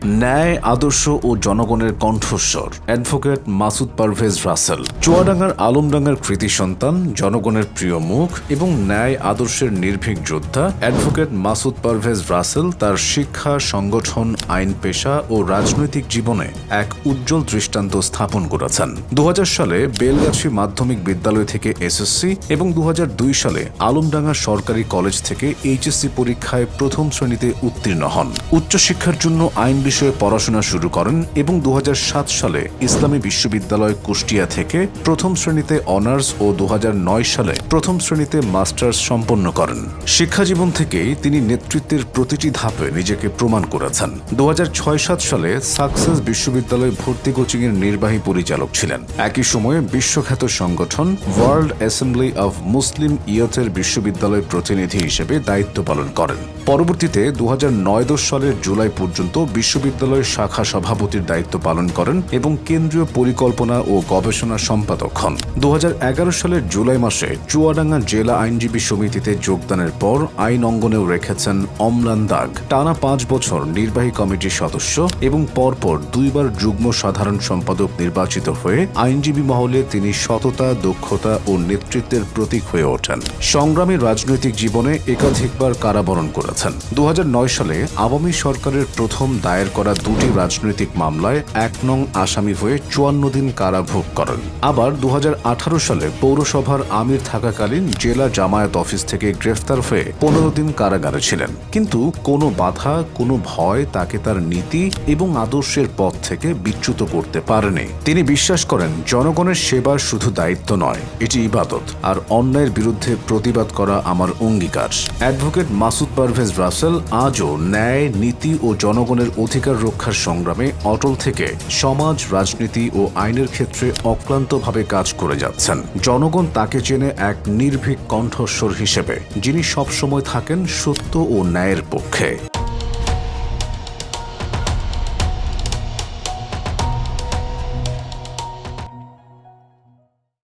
ন্যায়, আদর্শ ও জনগণের কণ্ঠস্বর অ্যাডভোকেট মাসুদ পারভেজ রাসেল। চুয়াডাঙ্গার আলমডাঙ্গার কৃতি সন্তান, জনগণের প্রিয় মুখ এবং ন্যায় আদর্শের নির্ভীক যোদ্ধা অ্যাডভোকেট মাসুদ পারভেজ রাসেল তার শিক্ষা, সংগঠন, আইন পেশা ও রাজনৈতিক জীবনে এক উজ্জ্বল দৃষ্টান্ত স্থাপন করেছেন। 2000 সালে বেলগাছি মাধ্যমিক বিদ্যালয় থেকে এসএসসি এবং 2002 সালে আলমডাঙ্গা সরকারি কলেজ থেকে এইচএসসি পরীক্ষায় প্রথম শ্রেণীতে উত্তীর্ণ হন। উচ্চশিক্ষার জন্য আইন বিষয়ে পড়াশোনা শুরু করেন এবং 2007 সালে ইসলামী বিশ্ববিদ্যালয় কুষ্টিয়া থেকে প্রথম শ্রেণীতে অনার্স ও 2009 সালে প্রথম শ্রেণীতে মাস্টার্স সম্পন্ন করেন। শিক্ষাজীবন থেকেই তিনি নেতৃত্বের প্রতিটি ধাপে নিজেকে প্রমাণ করেছেন। 2006-07 সালে সাকসেস বিশ্ববিদ্যালয় ভর্তি কোচিংয়ের নির্বাহী পরিচালক ছিলেন। একই সময়ে বিশ্বখ্যাত সংগঠন ওয়ার্ল্ড অ্যাসেম্বলি অব মুসলিম ইয়থের বিশ্ববিদ্যালয় প্রতিনিধি হিসেবে দায়িত্ব পালন করেন। পরবর্তীতে 2009-10 সালের জুলাই পর্যন্ত বিশ্ববিদ্যালয়ের শাখা সভাপতির দায়িত্ব পালন করেন এবং কেন্দ্রীয় পরিকল্পনা ও গবেষণা সম্পাদক হন। 2011 সালের জুলাই মাসে চুয়াডাঙ্গা জেলা আইনজীবী সমিতিতে যোগদানের পর আইন অঙ্গনেও রেখেছেন অম্লান দাগ। টানা 5 বছর নির্বাহী কমিটির সদস্য এবং পরপর 2 বার যুগ্ম সাধারণ সম্পাদক নির্বাচিত হয়ে আইনজীবী মহলে তিনি সততা, দক্ষতা ও নেতৃত্বের প্রতীক হয়ে ওঠেন। সংগ্রামী রাজনৈতিক জীবনে একাধিকবার কারাবরণ করেছেন। 2009 সালে আওয়ামী সরকারের প্রথম দায়ের করা 2টি রাজনৈতিক মামলায় 1 নং আসামি হয়ে 54 দিন কারাভোগ করেন। আবার 2018 সালে পৌরসভার আমির থাকাকালীন জেলা জামায়াত অফিস থেকে গ্রেফতার হয়ে 15 দিন কারাগারে ছিলেন। কিন্তু কোনো বাধা, কোনো ভয় তাকে তার নীতি এবং আদর্শের পথ থেকে বিচ্যুত করতে পারেনি। তিনি বিশ্বাস করেন, জনগণের সেবা শুধু দায়িত্ব নয়, এটি ইবাদত, আর অন্যায়ের বিরুদ্ধে প্রতিবাদ করা আমার অঙ্গীকার। অ্যাডভোকেট মাসুদ পারভেজ রাসেল আজও ন্যায়, নীতি ও জনগণের অধিকার রক্ষার সংগ্রামে অটল থেকে সমাজ, রাজনীতি ও আইনের ক্ষেত্রে অক্লান্তভাবে কাজ করে যাচ্ছেন। জনগণ তাকে চেনে এক নির্ভীক কণ্ঠস্বর হিসেবে, যিনি সবসময় থাকেন সত্য ও ন্যায়ের পক্ষে।